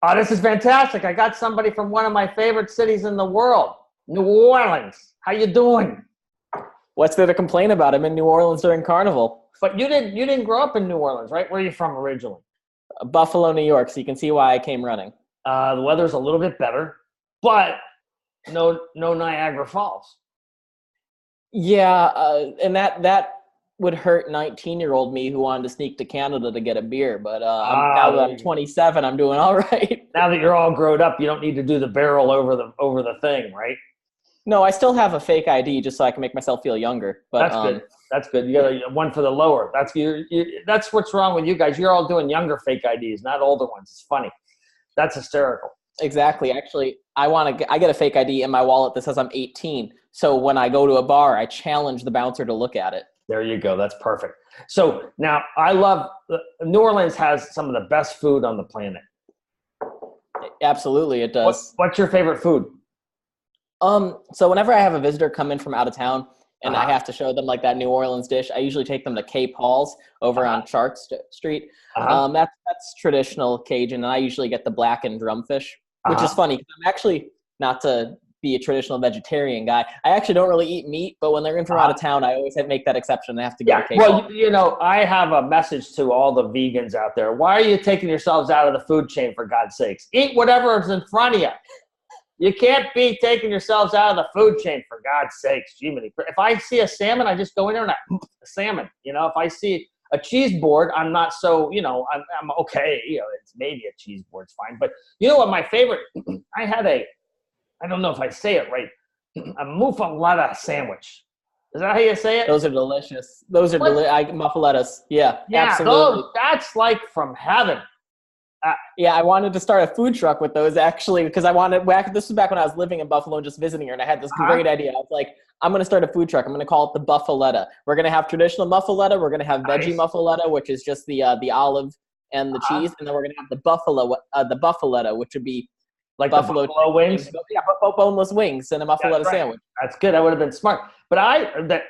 Oh, this is fantastic. I got somebody from one of my favorite cities in the world, New Orleans. How you doing? What's there to complain about? I'm in New Orleans during Carnival. But you didn't grow up in New Orleans, right? Where are you from originally? Buffalo, New York, so you can see why I came running. The weather's a little bit better, but no Niagara Falls. Yeah, and that would hurt 19-year-old me who wanted to sneak to Canada to get a beer. But now that I'm 27, I'm doing all right. Now that you're all grown up, you don't need to do the barrel over the thing, right? No, I still have a fake ID just so I can make myself feel younger. But that's good. That's good. You got one for the lower. That's what's wrong with you guys. You're all doing younger fake IDs, not older ones. It's funny. That's hysterical. Exactly. Actually, I get a fake ID in my wallet that says I'm 18. So when I go to a bar, I challenge the bouncer to look at it. There you go. That's perfect. So now New Orleans has some of the best food on the planet. Absolutely, it does. What's your favorite food? So whenever I have a visitor come in from out of town and I have to show them like that New Orleans dish, I usually take them to K. Paul's over on Chart Street. That's traditional Cajun, and I usually get the blackened drumfish, which is funny because I'm actually, not to be a traditional vegetarian guy, I actually don't really eat meat, but when they're in from out of town, I always have to make that exception. I have to go to K. Paul's. Well, I have a message to all the vegans out there. Why are you taking yourselves out of the food chain, for God's sakes? Eat whatever is in front of you. You can't be taking yourselves out of the food chain, for God's sakes. Jiminy. If I see a salmon, I just go in there and a salmon. If I see a cheese board, I'm not so, I'm okay. It's maybe a cheese board's fine. But you know what my favorite, I don't know if I say it right, a muffaletta sandwich. Is that how you say it? Those are delicious. Those are muffalettas. Yeah, absolutely. That's like from heaven. I wanted to start a food truck with those actually because this was back when I was living in Buffalo and just visiting her, and I had this great idea. I was like, I'm going to start a food truck. I'm going to call it the Buffaletta. We're going to have traditional muffaletta. We're going to have veggie muffaletta, which is just the olive and the cheese, and then we're going to have the Buffaletta, which would be like buffalo wings. Yeah, boneless wings and a muffaletta sandwich. That's good. That would have been smart. But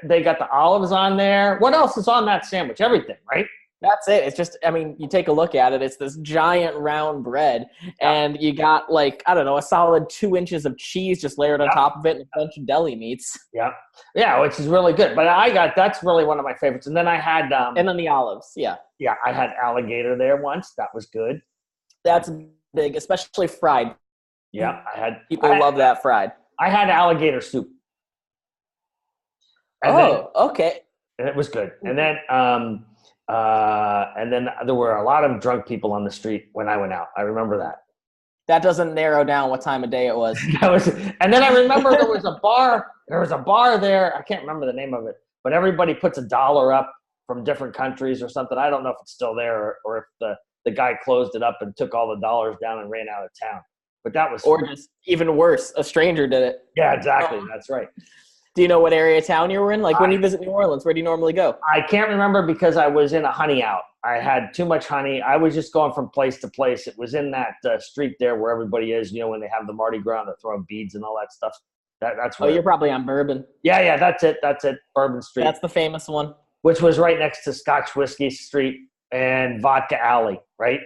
they got the olives on there. What else is on that sandwich? Everything, right? That's it. It's just, you take a look at it. It's this giant round bread, and you got a solid 2 inches of cheese just layered on top of it and a bunch of deli meats. Yeah, which is really good. But that's really one of my favorites. And then I had and then the olives. Yeah, I had alligator there once. That was good. That's big, especially fried. Yeah, people love that fried. I had alligator soup. Okay. And it was good. And then there were a lot of drunk people on the street when I went out. I remember that. That doesn't narrow down what time of day it was. And then I remember there was a bar. There was a bar there. I can't remember the name of it, but everybody puts $1 up from different countries or something. I don't know if it's still there or if the guy closed it up and took all the dollars down and ran out of town. But that was, or just even worse, a stranger did it. Yeah, exactly. That's right. Do you know what area of town you were in? Like when you visit New Orleans, where do you normally go? I can't remember because I was in a honey out. I had too much honey. I was just going from place to place. It was in that street there where everybody is, when they have the Mardi Gras and they're throwing beads and all that stuff. That's where. Oh, you're probably on Bourbon. Yeah, that's it. Bourbon Street. That's the famous one. Which was right next to Scotch Whiskey Street and Vodka Alley, right?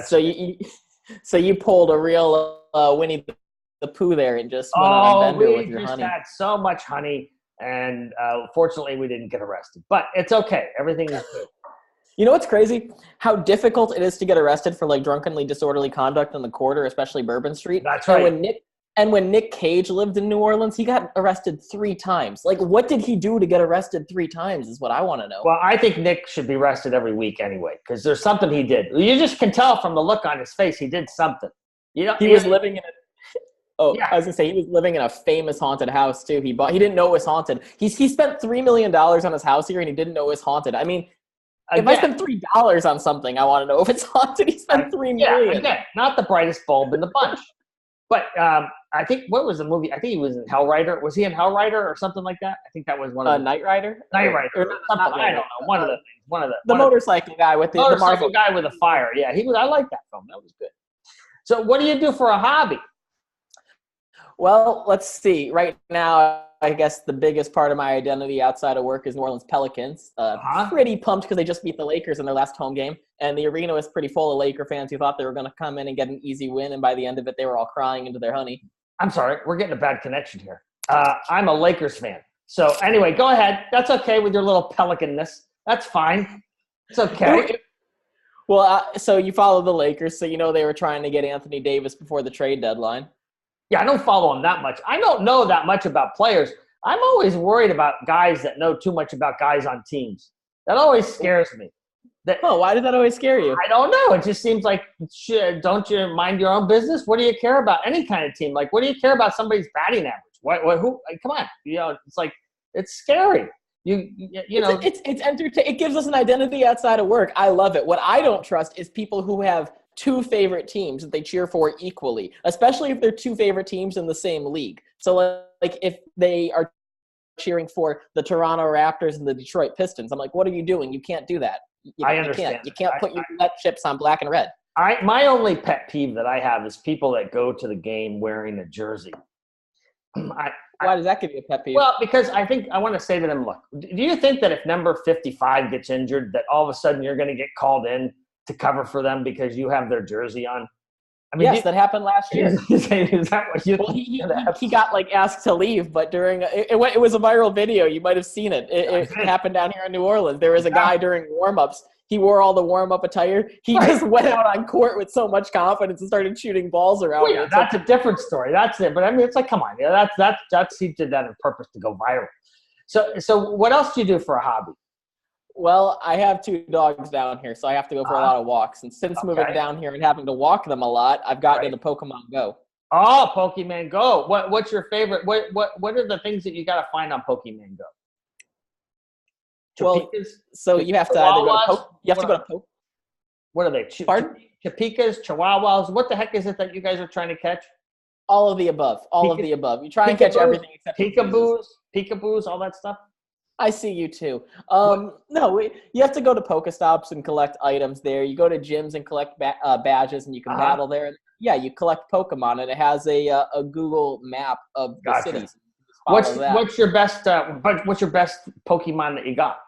So you pulled a real Winnie the Pooh there and just went on a bender with your honey. We just had so much honey, and fortunately we didn't get arrested. But it's okay. Everything is good. You know what's crazy? How difficult it is to get arrested for drunkenly disorderly conduct in the quarter, especially Bourbon Street. That's right. When Nick Cage lived in New Orleans, he got arrested 3 times. What did he do to get arrested 3 times is what I want to know. Well, I think Nick should be arrested every week anyway because there's something he did. You just can tell from the look on his face he did something. He was living in I was gonna say he was living in a famous haunted house too. He didn't know it was haunted. He spent $3 million on his house here and he didn't know it was haunted. I mean, if I spend $3 on something, I want to know if it's haunted. He spent $3 million. Again, not the brightest bulb in the bunch. But I think, what was the movie? I think he was in Hellrider. Was he in Hellrider or something like that? I think that was one of the Knight Rider. Knight Rider. I don't know. One of the things. The motorcycle guy with the motorcycle guy with the fire. Yeah, I like that film. That was good. So, what do you do for a hobby? Well, let's see. Right now, I guess the biggest part of my identity outside of work is New Orleans Pelicans. Pretty pumped because they just beat the Lakers in their last home game. And the arena was pretty full of Laker fans who thought they were going to come in and get an easy win. And by the end of it, they were all crying into their honey. I'm sorry. We're getting a bad connection here. I'm a Lakers fan. So anyway, go ahead. That's okay with your little Pelicanness. That's fine. It's okay. Well, so you follow the Lakers, so you know they were trying to get Anthony Davis before the trade deadline. Yeah, I don't follow them that much. I don't know that much about players. I'm always worried about guys that know too much about guys on teams. That always scares me. Why does that always scare you? I don't know. It just seems like, don't you mind your own business? What do you care about any kind of team? Like, what do you care about somebody's batting average? Who? Like, come on. It's like, it's scary. It's entertaining. It gives us an identity outside of work. I love it. What I don't trust is people who have two favorite teams that they cheer for equally, especially if they're two favorite teams in the same league. So like if they are cheering for the Toronto Raptors and the Detroit Pistons, I'm like, what are you doing? You can't do that. I understand. You can't put your chips on black and red. My only pet peeve that I have is people that go to the game wearing a jersey. Why does that give you a pet peeve? Well, because I want to say to them, look, do you think that if number 55 gets injured, that all of a sudden you're going to get called in to cover for them because you have their jersey on? I mean, yes, that happened last year. Is that what you? Well, he got asked to leave, but during it was a viral video. You might have seen it. It happened down here in New Orleans. There was a guy during warm-ups. He wore all the warm-up attire. He just went out on court with so much confidence and started shooting balls around. Well, yeah, that's a different story. That's it. But I mean, it's like, come on, that's he did that on purpose to go viral. So what else do you do for a hobby? Well, I have 2 dogs down here, so I have to go for a lot of walks. And since moving down here and having to walk them a lot, I've gotten into Pokemon Go. Oh, Pokemon Go. What's your favorite? What are the things that you got to find on Pokemon Go? Well, so you have to either go to What are they? Chapikas, Chihuahuas. What the heck is it that you guys are trying to catch? All of the above. You try and catch everything except peekaboos, all that stuff. I see you too. You have to go to Pokestops and collect items there. You go to gyms and collect badges, and you can battle there. Yeah, you collect Pokemon, and it has a Google map of the cities. What's your best Pokemon that you got?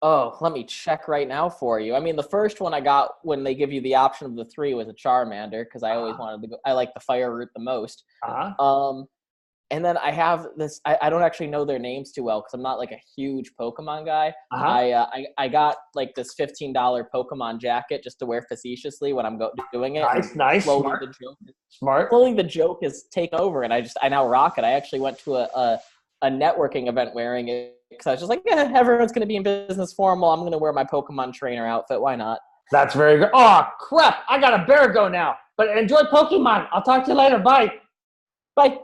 Oh, let me check right now for you. I mean, the first one I got when they give you the option of the 3 was a Charmander because I always wanted to go. I like the fire route the most. And then I have this. I don't actually know their names too well because I'm not like a huge Pokemon guy. I got like this $15 Pokemon jacket just to wear facetiously when I'm doing it. Nice. Smart. Slowly the joke is taken over, and I now rock it. I actually went to a networking event wearing it because I was just like, yeah, everyone's going to be in business formal. I'm going to wear my Pokemon trainer outfit. Why not? That's very good. Oh crap! I got a bear go now. But enjoy Pokemon. I'll talk to you later. Bye. Bye.